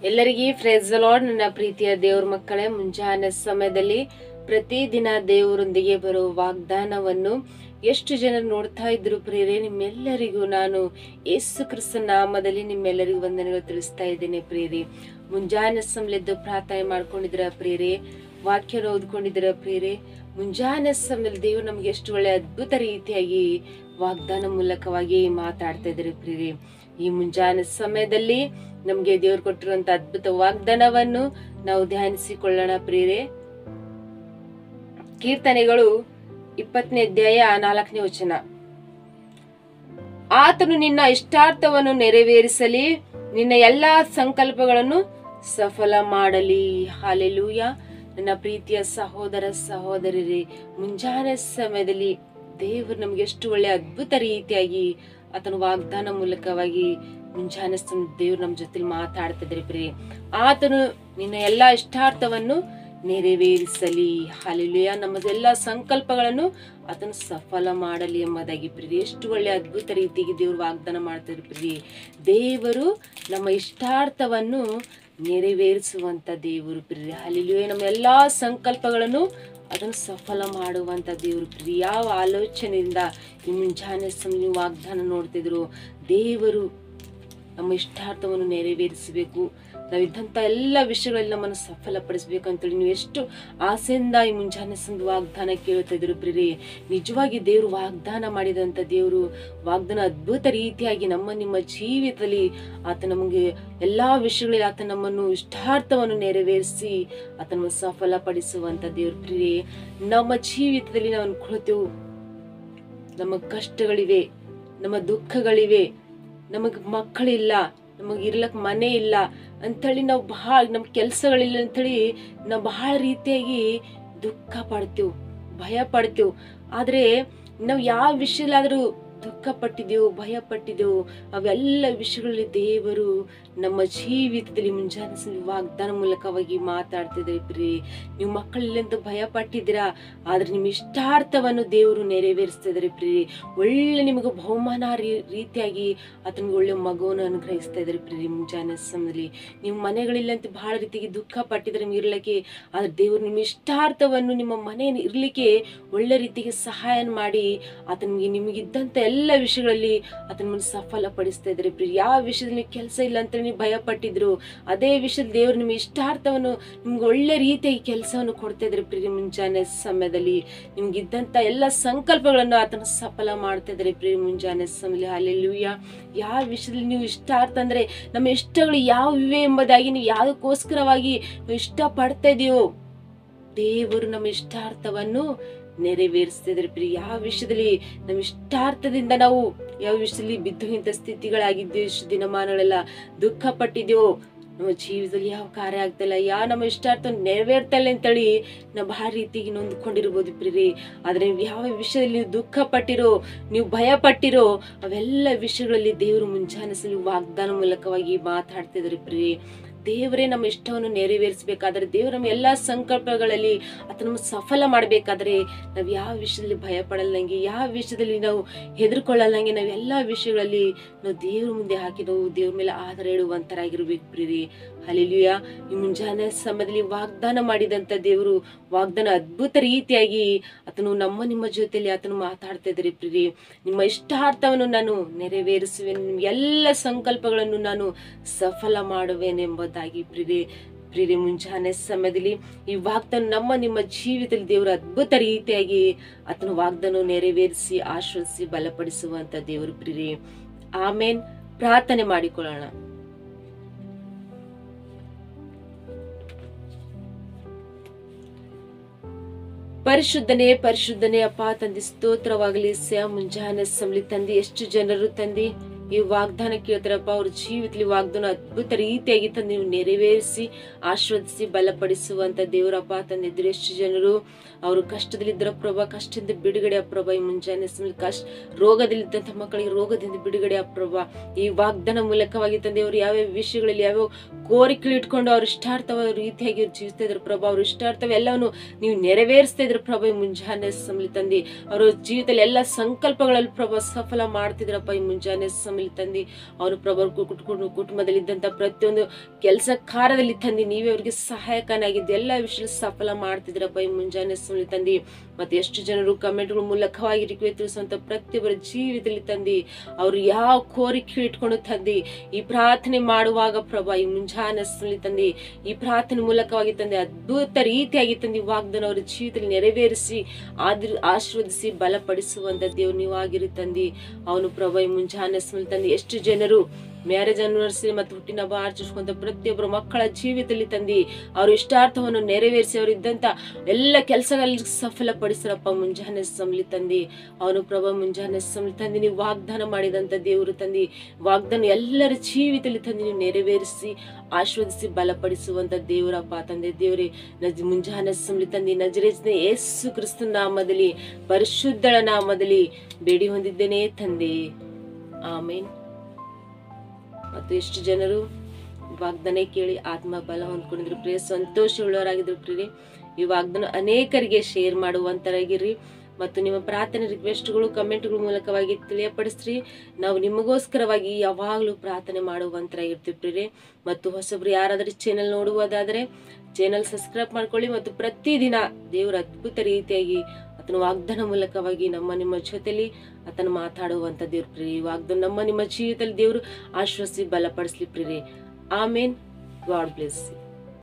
ಎಲ್ಲರಿಗೂ praise the lord. ನನ್ನ ಪ್ರೀತಿಯ ದೇವ್ರ ಮಕ್ಕಳೇ, ಮುಂಜಾನೆ ಸಮಯದಲ್ಲಿ ಪ್ರತಿದಿನ ದೇವರೊಂದಿಗೆ ಬರುವ ವಾಗ್ದಾನವನ್ನು ಎಷ್ಟು ಜನ ನೋಡ್ತಾ ಇದ್ರು ಪ್ರಿಯರೇ, ನಿಮ್ಮೆಲ್ಲರಿಗೂ ನಾನು ಯೇಸು ಕ್ರಿಸ್ತನ ನಾಮದಲ್ಲಿ ನಿಮ್ಮೆಲ್ಲರಿಗೂ ವಂದನೆಗಳು ತಿಳಿಸ್ತಾ ಇದ್ದೇನೆ ಪ್ರಿಯರೇ. ಮುಂಜಾನೆ ಸಮಯದ್ದು ಪ್ರಾರ್ಥನೆ ಮಾಡ್ಕೊಂಡಿದ್ರ ಪ್ರಿಯರೇ, ವಾಕ್ಯ ಓದ್ಕೊಂಡಿದ್ರ ಪ್ರಿಯರೇ. ಮುಂಜಾನೆ ಸಮಯದಲ್ಲಿ ದೇವರು ನಮ್ಗೆ ಎಷ್ಟು ಒಳ್ಳೆ ಅದ್ಭುತ ರೀತಿಯಾಗಿ ವಾಗ್ದಾನ ಮೂಲಕವಾಗಿ ಮಾತಾಡ್ತಾ ಇದ್ದಾರೆ ಪ್ರಿಯರೇ. ಈ ಮುಂಜಾನೆ ಸಮಯದಲ್ಲಿ ನಮ್ಗೆ ದೇವ್ರು ಕೊಟ್ಟಿರುವಂತ ಅದ್ಭುತ ವಾಗ್ದಾನವನ್ನು ನಾವು ಧ್ಯಾನಿಸಿಕೊಳ್ಳೋಣ ಪ್ರಿಯರೇ. ಕೀರ್ತನೆಗಳು 20ನೇ ಅಧ್ಯಾಯ 4ನೇ ವಚನ. ಆತನು ನಿನ್ನ ಇಷ್ಟಾರ್ಥವನ್ನು ನೆರವೇರಿಸಲಿ, ನಿನ್ನ ಎಲ್ಲಾ ಸಂಕಲ್ಪಗಳನ್ನು ಸಫಲ ಮಾಡಲಿ. ಹಲ್ಲೆಲೂಯ. ನನ್ನ ಪ್ರೀತಿಯ ಸಹೋದರ ಸಹೋದರರೇ, ಮುಂಜಾನೆ ಸಮಯದಲ್ಲಿ ದೇವರು ನಮ್ಗೆ ಎಷ್ಟು ಒಳ್ಳೆ ಅದ್ಭುತ ರೀತಿಯಾಗಿ ಆತನ ವಾಗ್ದಾನ ಮೂಲಕವಾಗಿ ಮುಂಜಾನೆ ದೇವ್ರು ನಮ್ಮ ಜೊತೆ ಮಾತಾಡ್ತಿದ್ರೆ ಪ್ರಿಯೆ. ಆತನು ನಿನ್ನ ಎಲ್ಲಾ ಇಷ್ಟಾರ್ಥವನ್ನು ನೆರವೇರಿಸಲಿ. ಹಲ್ಲೆಲೂಯ. ನಮ್ಮ ಎಲ್ಲಾ ಸಂಕಲ್ಪಗಳನ್ನು ಆತನು ಸಫಲ ಮಾಡಲಿ ಎಂಬುದಾಗಿ ಪ್ರಿಯೆ. ಎಷ್ಟು ಒಳ್ಳೆ ಅದ್ಭುತ ರೀತಿಗೆ ದೇವ್ರು ವಾಗ್ದಾನ ಮಾಡ್ತಿದ್ರು ಪ್ರಿಯೆ. ದೇವರು ನಮ್ಮ ಇಷ್ಟಾರ್ಥವನ್ನು ನೆರವೇರಿಸುವಂತ ದೇವರು ಪ್ರಿಯೆ. ಹಲ್ಲೆಲೂಯ. ನಮ್ಮ ಎಲ್ಲಾ ಸಂಕಲ್ಪಗಳನ್ನು ಅದನ್ನು ಸಫಲ ಮಾಡುವಂತ ದೇವರು ಪ್ರಿಯೆ. ಯಾವ ಆಲೋಚನೆಯಿಂದ ಈ ಮುಂಜಾನೆ ಸಮಯ ವಾಗ್ದಾನ ನೋಡ್ತಿದ್ರು, ದೇವರು ನಮ್ಮ ಇಷ್ಟಾರ್ಥವನ್ನು ನೆರವೇರಿಸಬೇಕು, ನಾವಿದ್ದಂಥ ಎಲ್ಲ ವಿಷಯಗಳಲ್ಲಿ ನಮ್ಮನ್ನು ಸಫಲಪಡಿಸ್ಬೇಕು ಅಂತೇಳಿ ನೀವು ಎಷ್ಟು ಆಸೆಯಿಂದ ಈ ಮುಂಜಾನೆ ಸಮಯ ವಾಗ್ದಾನ ಕೇಳ್ತಾ ಇದ್ರು ಪ್ರಿಯರೇ. ನಿಜವಾಗಿ ದೇವರು ವಾಗ್ದಾನ ಮಾಡಿದಂಥ ದೇವರು ವಾಗ್ದಾನ ಅದ್ಭುತ ರೀತಿಯಾಗಿ ನಿಮ್ಮ ಜೀವಿತದಲ್ಲಿ ಆತ ನಮಗೆ ಎಲ್ಲಾ ವಿಷಯಗಳಲ್ಲಿ ಆತ ನಮ್ಮನ್ನು ಇಷ್ಟಾರ್ಥವನ್ನು ನೆರವೇರಿಸಿ ಆತನನ್ನು ಸಫಲಪಡಿಸುವಂತ ದೇವ್ರ ಪ್ರಿಯರೇ. ನಮ್ಮ ಜೀವಿತದಲ್ಲಿ ನಾವು ಅನ್ಕೊಳ್ತೇವೆ, ನಮ್ಮ ಕಷ್ಟಗಳಿವೆ, ನಮ್ಮ ದುಃಖಗಳಿವೆ, ನಮಗ್ ಮಕ್ಕಳಿಲ್ಲ, ನಮಗ್ ಇರ್ಲಕ್ ಮನೆ ಇಲ್ಲ ಅಂತೇಳಿ ನಾವು ಬಹಳ, ನಮ್ ಕೆಲ್ಸಗಳಿಲ್ಲ ಅಂತೇಳಿ ನಾವು ಬಹಳ ರೀತಿಯಾಗಿ ದುಃಖ ಪಡ್ತೇವೆ, ಭಯ ಪಡ್ತೇವೆ. ಆದ್ರೆ ನಾವು ಯಾವ ವಿಷಯಲಾದ್ರೂ ದುಃಖ ಪಟ್ಟಿದ್ದೆವು, ಭಯ ಪಟ್ಟಿದ್ದೆವು, ಅವೆಲ್ಲ ವಿಷಯಗಳಲ್ಲಿ ದೇವರು ನಮ್ಮ ಜೀವಿತದಲ್ಲಿ ಮುಂಜಾನೆ ವಾಗ್ದಾನ ಮೂಲಕವಾಗಿ ಮಾತಾಡ್ತಿದ್ರೆ ಪ್ರಿಯೆ. ನೀವು ಮಕ್ಕಳಿಲ್ಲಂತೂ ಭಯ ಪಟ್ಟಿದ್ದೀರಾ, ಆದ್ರೆ ನಿಮ್ಮ ಇಷ್ಟಾರ್ಥವನ್ನು ದೇವರು ನೆರವೇರಿಸ್ತಿದ್ದಾರೆ ಪ್ರಿಯೆ. ಒಳ್ಳೆ ನಿಮಗೆ ಬಹುಮಾನ ರೀತಿಯಾಗಿ ಆತನಿಗೆ ಒಳ್ಳೆ ಮಗುವನ್ನು ಅನುಗ್ರಹಿಸ್ತಾ ಇದ್ದಾರೆ ಪ್ರಿಯೆ. ಮುಂಜಾನೆ ಸಮಯದಲ್ಲಿ ನಿಮ್ಮ ಮನೆಗಳಿಲ್ಲಂತೂ ಬಹಳ ರೀತಿಯಾಗಿ ದುಃಖ ಪಟ್ಟಿದ್ರೆ ನಿಮ್ಗೆ ಇರ್ಲಿಕ್ಕೆ, ಆದ್ರೆ ದೇವರು ನಿಮ್ಮ ಇಷ್ಟಾರ್ಥವನ್ನು ನಿಮ್ಮ ಮನೆ ಇರ್ಲಿಕ್ಕೆ ಒಳ್ಳೆ ರೀತಿಗೆ ಸಹಾಯ ಮಾಡಿ ಆತನಿಗೆ ನಿಮಗಿದ್ದಂತ ಎಲ್ಲ ವಿಷಯಗಳಲ್ಲಿ ಆತನ ಸಫಲ ಪಡಿಸ್ತಾ ಇದ್ದಾರೆ ಪ್ರಿಯೆ. ಯಾವ ವಿಷಯದಲ್ಲಿ ಕೆಲಸ ಇಲ್ಲ ಅಂತ ನೀವು ಭಯ ಪಟ್ಟಿದ್ರು, ಅದೇ ವಿಷಯದಲ್ಲಿ ದೇವರು ನಿಮ್ಮ ಇಷ್ಟಾರ್ಥವನ್ನು ನಿಮ್ಗೆ ಒಳ್ಳೆ ರೀತಿಯಾಗಿ ಕೆಲಸವನ್ನು ಕೊಡ್ತಾ ಇದ್ದಾರೆ ಪ್ರಿಯೆ. ಮುಂಜಾನೆ ಸಮಯದಲ್ಲಿ ನಿಮ್ಗಿದ್ದಂತ ಎಲ್ಲ ಸಂಕಲ್ಪಗಳನ್ನು ಆತನ ಸಫಲ ಮಾಡ್ತಾ ಇದ್ದಾರೆ ಪ್ರಿಯೆ. ಮುಂಜಾನೆ ಸಮಯದಲ್ಲಿ ಹಲ್ಲೆಲೂಯ. ಯಾವ ವಿಷಯದಲ್ಲಿ ನೀವು ಇಷ್ಟಾರ್ಥ ಅಂದ್ರೆ ನಮ್ಮ ಇಷ್ಟಗಳು ಯಾವ ಇವೆ ಎಂಬುದಾಗಿ ನೀವು ಯಾವುದಕ್ಕೋಸ್ಕರವಾಗಿ ನಾವು ಇಷ್ಟ ಪಡ್ತಾ ಇದೀವೋ ದೇವರು ನಮ್ಮ ಇಷ್ಟಾರ್ಥವನ್ನು ನೆರವೇರಿಸ್ತಿದ್ರೆ ಪ್ರಿಯ. ಯಾವ ವಿಷಯದಲ್ಲಿ ನಮ್ಮ ಇಷ್ಟಾರ್ಥದಿಂದ ನಾವು ಯಾವ ವಿಷಯದಲ್ಲಿ ಬಿದ್ದು ಇಂಥ ಸ್ಥಿತಿಗಳಾಗಿದ್ದೇವೆ, ಇಷ್ಟು ದಿನಮಾನಗಳೆಲ್ಲ ದುಃಖ ಪಟ್ಟಿದ್ದೇವೋ, ನಮ್ಮ ಜೀವಿತದಲ್ಲಿ ಯಾವ ಕಾರ್ಯ ಆಗ್ತಿಲ್ಲ, ನಮ್ಮ ಇಷ್ಟಾರ್ಥ ನೆರವೇರ್ತಾ ಇಲ್ಲ ಅಂತೇಳಿ ನಾವು ಬಹಳ ರೀತಿಗೆ ನೊಂದ್ಕೊಂಡಿರ್ಬೋದು ಪ್ರಿಯರೇ. ಆದ್ರೆ ನೀವು ಯಾವ ವಿಷಯದಲ್ಲಿ ನೀವು ದುಃಖ ಪಟ್ಟಿರೋ, ನೀವು ಭಯ ಪಟ್ಟಿರೋ, ಅವೆಲ್ಲ ವಿಷಯಗಳಲ್ಲಿ ದೇವರು ಮುಂಜಾನೆ ವಾಗ್ದಾನ ಮೂಲಕವಾಗಿ ಮಾತಾಡ್ತಿದ್ದಾರೆ ಪ್ರಿಯರೇ. ದೇವರೇ ನಮ್ಮ ಇಷ್ಟವನ್ನು ನೆರವೇರಿಸಬೇಕಾದ್ರೆ, ದೇವರು ನಮ್ಮ ಎಲ್ಲಾ ಸಂಕಲ್ಪಗಳಲ್ಲಿ ಆತನ ಸಫಲ ಮಾಡ್ಬೇಕಾದ್ರೆ ನಾವ್ ಯಾವ ವಿಷಯದಲ್ಲಿ ಭಯ ಪಡಲ್ಲಂಗೆ, ಯಾವ ವಿಷಯದಲ್ಲಿ ನಾವು ಹೆದರ್ಕೊಳ್ಳಲ್ಲಂಗೆ, ನಾವ್ ಎಲ್ಲಾ ವಿಷಯಗಳಲ್ಲಿ ನಾವು ದೇವ್ರ ಮುಂದೆ ಹಾಕಿ ನಾವು ದೇವ್ರ ಮೇಲೆ ಆಧಾರ ಇಡುವಂತರಾಗಿರ್ಬೇಕು ಪ್ರಿಯರೇ. ಹಲ್ಲೆಲೂಯ. ಈ ಮುಂಜಾನೆ ಸಮಯದಲ್ಲಿ ವಾಗ್ದಾನ ಮಾಡಿದಂತ ದೇವರು ವಾಗ್ದಾನ ಅದ್ಭುತ ರೀತಿಯಾಗಿ ಆತನು ನಿಮ್ಮ ಜೊತೆಯಲ್ಲಿ ಆತನು ಮಾತಾಡ್ತಾ ಇದ್ದಾರೆ ಪ್ರಿಯರೇ. ನಿಮ್ಮ ಇಷ್ಟಾರ್ಥವನ್ನು ನಾನು ನೆರವೇರಿಸುವೆ, ನಿಮ್ಗೆ ಎಲ್ಲ ಸಂಕಲ್ಪಗಳನ್ನು ನಾನು ಸಫಲ ಮಾಡುವೆನೆಂಬುದಾಗಿ ಪ್ರಿಯರೇ. ಮುಂಜಾನೆ ಸಮಯದಲ್ಲಿ ಈ ವಾಗ್ದಾನ ನಿಮ್ಮ ಜೀವಿತದಲ್ಲಿ ದೇವರ ಅದ್ಭುತ ರೀತಿಯಾಗಿ ಆತನ ವಾಗ್ದಾನ ನೆರವೇರಿಸಿ ಆಶ್ವಸಿಸಿ ಬಲಪಡಿಸುವಂತ ದೇವರು ಪ್ರಿಯರೇ. ಆಮೇನ್. ಪ್ರಾರ್ಥನೆ ಮಾಡಿಕೊಳ್ಳೋಣ. ಪರಿಶುದ್ಧನೇ ಪರಿಶುದ್ಧನೇ ಅಪ್ಪ ತಂದೆ, ಸ್ತೋತ್ರವಾಗಲಿ. ಮುಂಜಾನೆ ಸಮಲಿ ತಂದೆ, ಎಷ್ಟು ಜನರು ತಂದೆ ಈ ವಾಗ್ದಾನ ಕೇಳ್ತಾರಪ್ಪ, ಅವ್ರ ಜೀವಿತದಲ್ಲಿ ವಾಗ್ದಾನ ಅದ್ಭುತ ರೀತಿಯಾಗಿ ತಂದು ನೀವು ನೆರವೇರಿಸಿ ಆಶೀರ್ವದಿಸಿ ಬಲಪಡಿಸುವಂತ ದೇವರಪ್ಪ ತಂದೆ. ಎಷ್ಟು ಜನರು ಅವರು ಕಷ್ಟದಲ್ಲಿದ್ದರ ಪ್ರಭಾ, ಕಷ್ಟದಿಂದ ಬಿಡುಗಡೆ ಅಪ್ರಭಾ, ಈ ಮುಂಜಾನೆ ರೋಗದಲ್ಲಿದ್ದಂತ ಮಕ್ಕಳಿಗೆ ರೋಗದಿಂದ ಬಿಡುಗಡೆ ಅಪ್ರಭಾ, ಈ ವಾಗ್ದಾನ ಮೂಲಕವಾಗಿ ತಂದೆ ಅವರು ಯಾವ್ಯಾವ ವಿಷಯಗಳಲ್ಲಿ ಯಾವ್ಯಾವ ಕೋರಿಕೆಗಳು ಇಟ್ಕೊಂಡು ಅವ್ರು ಇಷ್ಟಾರ್ಥವ ರೀತಿಯಾಗಿ ಅವ್ರು ಜೀವಿಸ್ತಾ ಇದ್ರ ಪ್ರಭಾ, ಅವ್ರು ಇಷ್ಟಾರ್ಥವ ಎಲ್ಲವನ್ನು ನೀವು ನೆರವೇರಿಸ್ತಾ ಇದ್ರ ಪ್ರಭಾ. ಈ ಮುಂಜಾನೆ ಸಮಲಿ ತಂದೆ ಅವ್ರ ಜೀವಿತದಲ್ಲಿ ಎಲ್ಲ ಸಂಕಲ್ಪಗಳಲ್ಲಿ ಪ್ರಭಾ ಸಫಲ ಮಾಡ್ತಿದ್ರಪ್ಪ. ಈ ಮುಂಜಾನೆ ಸಮಲಿ ತಂದೆ ಅವ್ರ ಪ್ರಭಾ ಕುಟುಂಬದಲ್ಲಿ ಇದ್ದಂತ ಪ್ರತಿಯೊಂದು ಕೆಲಸ ಕಾರ್ಯದಲ್ಲಿ ತಂದೆ ನೀವೇ ಅವ್ರಿಗೆ ಸಹಾಯಕನಾಗಿದ್ದು ಎಲ್ಲ ವಿಷಯ ಸಫಲ ಮಾಡ್ತಿದ್ರಪ್ಪ. ಈ ಮುಂಜಾನೆ ಸಮಲಿ ತಂದೆ ಮತ್ತೆ ಎಷ್ಟು ಜನರು ಕಮೆಂಟ್ಗಳ ಮೂಲಕವಾಗಿ ತಿಳಿಸುವಂತ ಪ್ರತಿಯೊಬ್ಬರ ಜೀವಿತದಲ್ಲಿ ತಂದೆ ಅವ್ರು ಯಾವ ಕೋರಿಕೆ ಇಟ್ಕೊಂಡು ತಂದೆ ಈ ಪ್ರಾರ್ಥನೆ ಮಾಡುವಾಗ ಪ್ರಭಾ, ಈ ಮುಂಜಾನೆ ಸಮಲಿ ತಂದೆ ಈ ಪ್ರಾರ್ಥನೆ ಮೂಲಕವಾಗಿ ತಂದೆ ಅದ್ಭುತ ರೀತಿಯಾಗಿ ತಂದೆ ವಾಗ್ದಾನ ಅವರ ಜೀವಿತದಲ್ಲಿ ನೆರವೇರಿಸಿ ಆಶೀರ್ವದಿಸಿ ಬಲಪಡಿಸುವಂತ ದೇವ್ರು ನೀವಾಗಿರು ತಂದೆ. ಅವನು ಪ್ರಭಾ ಈ ಮುಂಜಾನೆ ಸಮಲಿ ತಂದೆ ಎಷ್ಟು ಜನರು ಮ್ಯಾರೇಜ್ ಆನಿವರ್ಸರಿ ಮತ್ತು ಹುಟ್ಟಿನ ಹಬ್ಬ ಆಚರಿಸುವಂತ ಪ್ರತಿಯೊಬ್ಬರು ಮಕ್ಕಳ ಜೀವಿತದಲ್ಲಿ ತಂದಿ ಅವ್ರ ಇಷ್ಟಾರ್ಥವನ್ನು ನೆರವೇರಿಸಿ ಅವ್ರು ಇದ್ದಂತ ಎಲ್ಲ ಕೆಲಸಗಳಲ್ಲಿ ಸಫಲಪಡಿಸರಪ್ಪ. ಮುಂಜಾನೆ ಸಮಲಿ ತಂದಿ ಅವನು ಪ್ರಭಾ ಮುಂಜಾನೆ ಸಮಲಿ ತಂದಿ ನೀವು ವಾಗ್ದಾನ ಮಾಡಿದಂತ ದೇವರು ತಂದಿ ವಾಗ್ದಾನ ಎಲ್ಲರ ಜೀವಿತದಲ್ಲಿ ತಂದಿ ನೀವು ನೆರವೇರಿಸಿ ಆಶೀರ್ವದಿಸಿ ಬಲಪಡಿಸುವಂತ ದೇವರಪ್ಪ ತಂದೆ. ದೇವರೇ ಮುಂಜಾನೆ ಸಮಲಿ ತಂದಿ ನಜರೇತಿನ ಯೇಸು ಕ್ರಿಸ್ತನ ನಾಮದಲ್ಲಿ ಪರಿಶುದ್ಧಳ ನಾಮದಲ್ಲಿ ಬೇಡಿ ಹೊಂದಿದ್ದೇನೆ ತಂದೆ, ಆಮೇನ್. ಮತ್ತು ಎಷ್ಟು ಜನರು ವಾಗ್ದಾನ ಕೇಳಿ ಆತ್ಮ ಬಲ ಹೊಂದ್ಕೊಂಡಿದ್ರು ಪ್ರಿಯ, ಸಂತೋಷವುಳ್ಳವರಾಗಿದ್ರು ಪ್ರಿಯ. ಈ ವಾಗ್ದಾನ ಅನೇಕರಿಗೆ ಶೇರ್ ಮಾಡುವಂತರಾಗಿರ್ರಿ ಮತ್ತು ನಿಮ್ಮ ಪ್ರಾರ್ಥನೆ ರಿಕ್ವೆಸ್ಟ್ಗಳು ಕಮೆಂಟ್ಗಳ ಮೂಲಕವಾಗಿ ತಿಳಿಯಪಡಿಸ್ರಿ. ನಾವು ನಿಮಗೋಸ್ಕರವಾಗಿ ಯಾವಾಗಲೂ ಪ್ರಾರ್ಥನೆ ಮಾಡುವಂತರಾಗಿರ್ತೀವಿ ಪ್ರಿಯರೇ. ಮತ್ತು ಹೊಸಬ್ರು ಯಾರಾದ್ರೂ ಚಾನೆಲ್ ನೋಡುವುದಾದರೆ ಚಾನೆಲ್ ಸಬ್ಸ್ಕ್ರೈಬ್ ಮಾಡ್ಕೊಳ್ಳಿ ಮತ್ತು ಪ್ರತಿದಿನ ದೇವರ ಅದ್ಭುತ ರೀತಿಯಾಗಿ ಆತನ ವಾಗ್ದಾನ ಮೂಲಕವಾಗಿ ನಿಮ್ಮ ಜೊತೆಲಿ ಆತನ ಮಾತಾಡುವಂತ ದೇವ್ರ ಪ್ರಿಯರೇ. ವಾಗ್ದಾನ ನಿಮ್ಮ ಜೀವಿತದಲ್ಲಿ ದೇವರು ಆಶ್ವಸಿ ಬಲಪಡಿಸ್ಲಿ ಪ್ರಿಯರೇ. ಆಮೇನ್. God bless you.